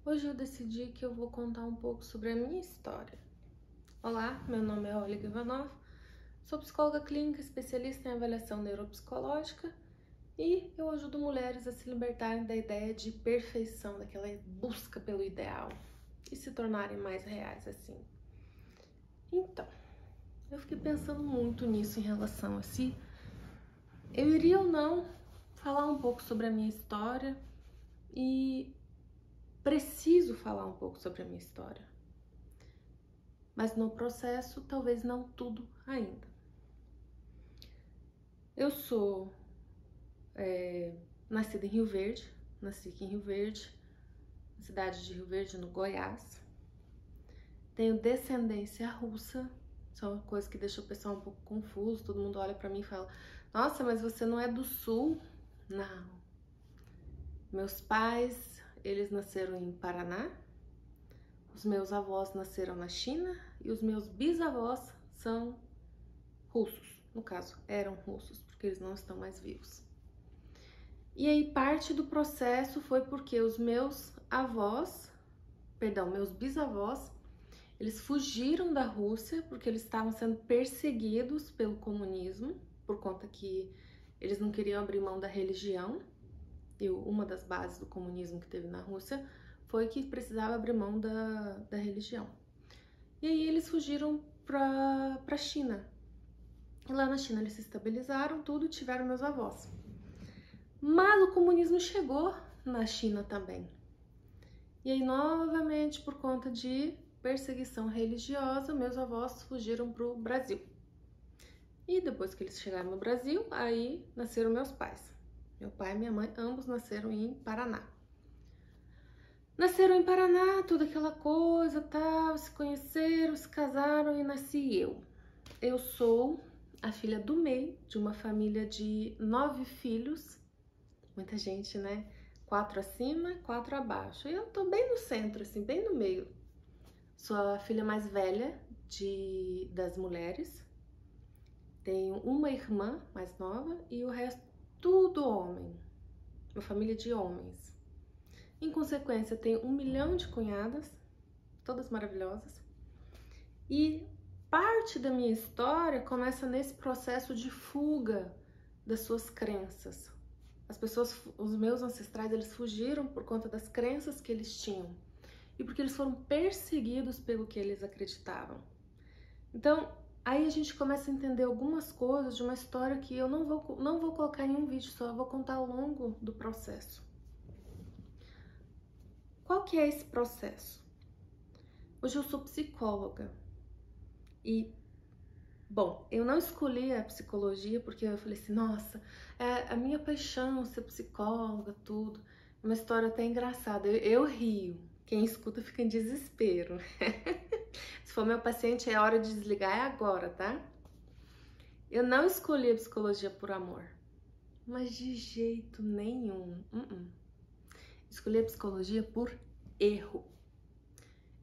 Hoje eu decidi que eu vou contar um pouco sobre a minha história. Olá, meu nome é Olga Ivanov, sou psicóloga clínica especialista em avaliação neuropsicológica e eu ajudo mulheres a se libertarem da ideia de perfeição, daquela busca pelo ideal e se tornarem mais reais assim. Então, eu fiquei pensando muito nisso em relação a se eu iria ou não falar um pouco sobre a minha história e preciso falar um pouco sobre a minha história. Mas no processo, talvez não tudo ainda. Eu sou nascida em Rio Verde, nasci aqui em Rio Verde, na cidade de Rio Verde, no Goiás. Tenho descendência russa, isso é uma coisa que deixa o pessoal um pouco confuso, todo mundo olha pra mim e fala: nossa, mas você não é do sul? Não. Meus pais, eles nasceram em Paraná, os meus avós nasceram na China e os meus bisavós são russos. No caso, eram russos, porque eles não estão mais vivos. E aí parte do processo foi porque os meus bisavós, eles fugiram da Rússia porque eles estavam sendo perseguidos pelo comunismo, por conta que eles não queriam abrir mão da religião. E uma das bases do comunismo que teve na Rússia foi que precisava abrir mão da religião. E aí eles fugiram para a China. E lá na China eles se estabilizaram, tudo, tiveram meus avós. Mas o comunismo chegou na China também. E aí, novamente, por conta de perseguição religiosa, meus avós fugiram para o Brasil. E depois que eles chegaram no Brasil, aí nasceram meus pais. Meu pai e minha mãe, ambos nasceram em Paraná. Nasceram em Paraná, toda aquela coisa, tal, se conheceram, se casaram e nasci eu. Eu sou a filha do meio de uma família de 9 filhos. Muita gente, né? 4 acima, 4 abaixo. E eu tô bem no centro, assim, bem no meio. Sou a filha mais velha das mulheres. Tenho uma irmã mais nova e o resto tudo homem. Uma família de homens. Em consequência, tenho 1 milhão de cunhadas, todas maravilhosas. E parte da minha história começa nesse processo de fuga das suas crenças. As pessoas, os meus ancestrais, eles fugiram por conta das crenças que eles tinham e porque eles foram perseguidos pelo que eles acreditavam. Então, aí a gente começa a entender algumas coisas de uma história que eu não vou colocar em um vídeo só, eu vou contar ao longo do processo. Qual que é esse processo? Hoje eu sou psicóloga e, bom, eu não escolhi a psicologia porque eu falei assim, nossa, é a minha paixão ser psicóloga, tudo. É uma história até engraçada, eu rio, quem escuta fica em desespero. Se for meu paciente, é hora de desligar, é agora, tá? Eu não escolhi a psicologia por amor, mas de jeito nenhum. Escolhi a psicologia por erro.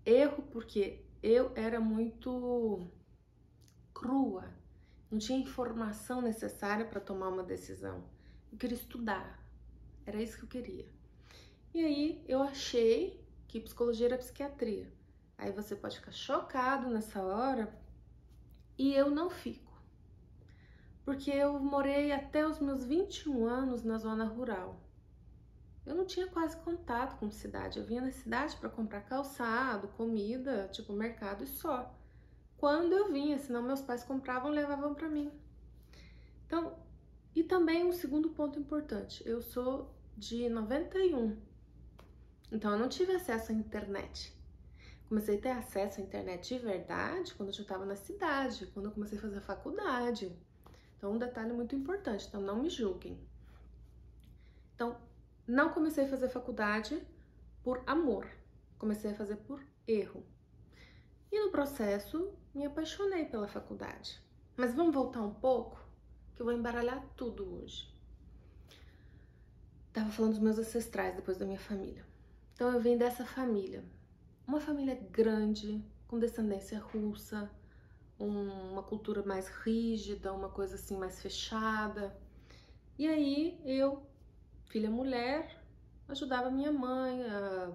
Erro porque eu era muito crua, não tinha informação necessária para tomar uma decisão. Eu queria estudar, era isso que eu queria. E aí eu achei que psicologia era psiquiatria. Aí você pode ficar chocado nessa hora e eu não fico. Porque eu morei até os meus 21 anos na zona rural. Eu não tinha quase contato com cidade. Eu vinha na cidade para comprar calçado, comida, tipo mercado e só. Quando eu vinha, senão meus pais compravam e levavam para mim. Então, e também um segundo ponto importante, eu sou de 91, então eu não tive acesso à internet. Comecei a ter acesso à internet de verdade quando eu já estava na cidade, quando eu comecei a fazer faculdade. Então, um detalhe muito importante, então não me julguem. Então, não comecei a fazer faculdade por amor, comecei a fazer por erro. E no processo, me apaixonei pela faculdade. Mas vamos voltar um pouco, que eu vou embaralhar tudo hoje. Tava falando dos meus ancestrais, depois da minha família. Então eu venho dessa família. Uma família grande, com descendência russa, uma cultura mais rígida, uma coisa assim mais fechada. E aí eu, filha mulher, ajudava minha mãe a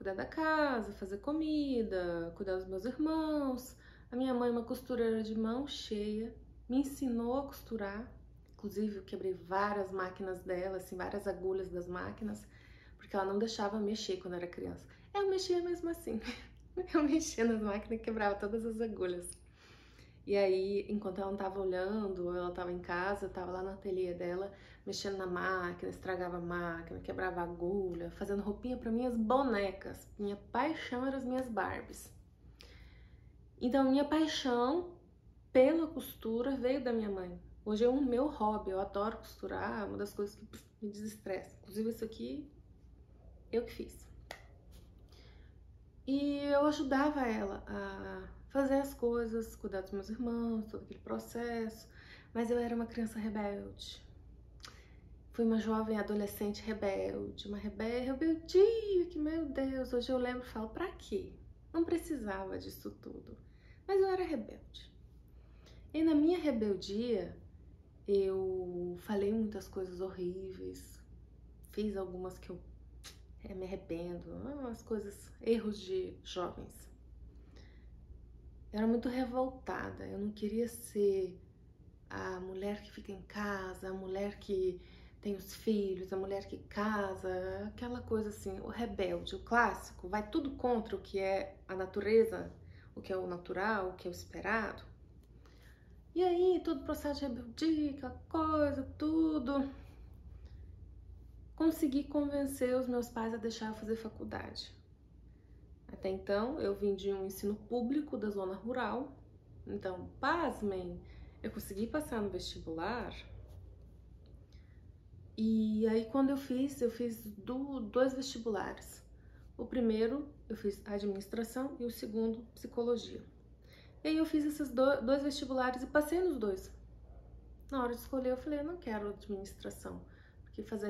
cuidar da casa, fazer comida, cuidar dos meus irmãos. A minha mãe, uma costureira de mão cheia, me ensinou a costurar. Inclusive, eu quebrei várias máquinas dela, assim, várias agulhas das máquinas, porque ela não deixava mexer quando eu era criança. Eu mexia mesmo assim. Eu mexia nas máquinas e quebrava todas as agulhas. E aí, enquanto ela não tava olhando, ela tava em casa, eu tava lá no ateliê dela, mexendo na máquina, estragava a máquina, quebrava a agulha, fazendo roupinha para minhas bonecas. Minha paixão eram as minhas Barbies. Então, minha paixão pela costura veio da minha mãe. Hoje é o meu hobby, eu adoro costurar, uma das coisas que me desestressa. Inclusive, isso aqui, eu que fiz. E eu ajudava ela a fazer as coisas, cuidar dos meus irmãos, todo aquele processo. Mas eu era uma criança rebelde. Fui uma jovem adolescente rebelde, uma rebeldia que, meu Deus, hoje eu lembro e falo, pra quê? Não precisava disso tudo. Mas eu era rebelde. E na minha rebeldia, eu falei muitas coisas horríveis, fiz algumas que eu me arrependo, umas coisas, erros de jovens. Eu era muito revoltada, eu não queria ser a mulher que fica em casa, a mulher que tem os filhos, a mulher que casa, aquela coisa assim, o rebelde, o clássico, vai tudo contra o que é a natureza, o que é o natural, o que é o esperado. E aí, todo o processo de rebeldia, aquela coisa, tudo. Consegui convencer os meus pais a deixar eu fazer faculdade. Até então, eu vim de um ensino público da zona rural. Então, pasmem, eu consegui passar no vestibular. E aí, quando eu fiz dois vestibulares. O primeiro, eu fiz administração e o segundo, psicologia. E aí, eu fiz esses dois vestibulares e passei nos dois. Na hora de escolher, eu falei, eu não quero administração. Porque fazer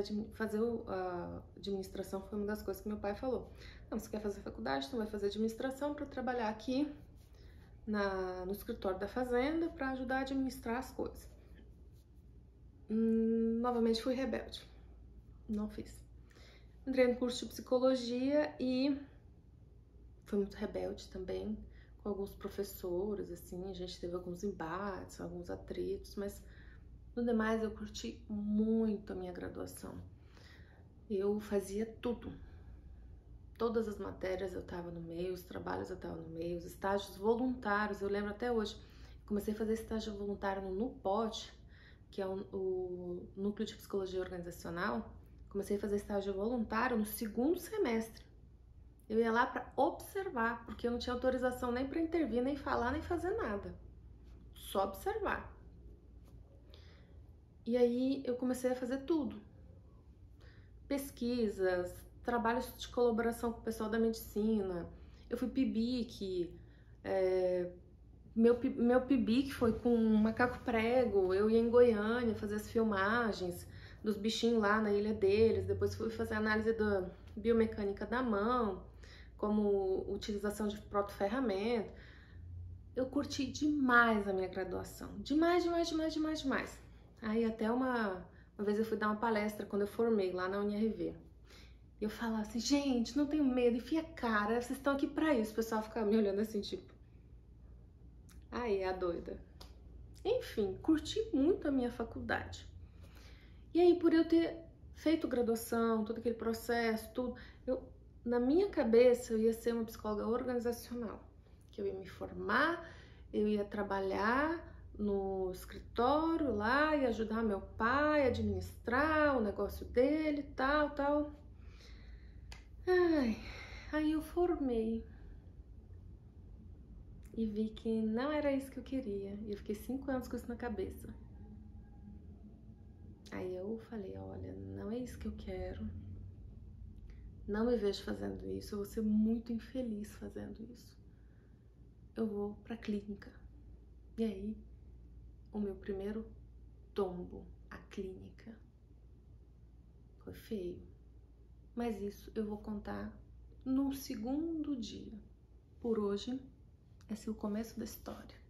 a administração foi uma das coisas que meu pai falou. Não, você quer fazer faculdade, então vai fazer administração para trabalhar aqui no escritório da fazenda para ajudar a administrar as coisas. Novamente fui rebelde. Não fiz. Entrei no curso de psicologia e fui muito rebelde também, com alguns professores, assim, a gente teve alguns embates, alguns atritos, mas no demais eu curti muito a minha graduação. Eu fazia tudo. Todas as matérias eu tava no meio, os trabalhos eu tava no meio, os estágios voluntários, eu lembro até hoje. Comecei a fazer estágio voluntário no NUPOD, que é o Núcleo de Psicologia Organizacional. Comecei a fazer estágio voluntário no segundo semestre. Eu ia lá para observar, porque eu não tinha autorização nem para intervir, nem falar, nem fazer nada. Só observar. E aí eu comecei a fazer tudo. Pesquisas, trabalhos de colaboração com o pessoal da medicina. Eu fui PIBIC, meu PIBIC foi com macaco prego. Eu ia em Goiânia fazer as filmagens dos bichinhos lá na ilha deles. Depois fui fazer análise da biomecânica da mão, como utilização de protoferramenta. Eu curti demais a minha graduação. Demais, demais, demais, demais, demais. Aí até uma vez eu fui dar uma palestra quando eu formei lá na UniRV. E eu falava assim, gente, não tenho medo, enfia a cara, vocês estão aqui pra isso. O pessoal ficava me olhando assim, tipo, aí, a doida. Enfim, curti muito a minha faculdade. E aí, por eu ter feito graduação, todo aquele processo, tudo, na minha cabeça eu ia ser uma psicóloga organizacional. Que eu ia me formar, eu ia trabalhar no escritório lá e ajudar meu pai a administrar o negócio dele, tal. Ai, aí eu formei e vi que não era isso que eu queria. E eu fiquei 5 anos com isso na cabeça. Aí eu falei, olha, não é isso que eu quero. Não me vejo fazendo isso, eu vou ser muito infeliz fazendo isso. Eu vou pra clínica. E aí, o meu primeiro tombo, a clínica. Foi feio. Mas isso eu vou contar no segundo dia. Por hoje, esse é o começo da história.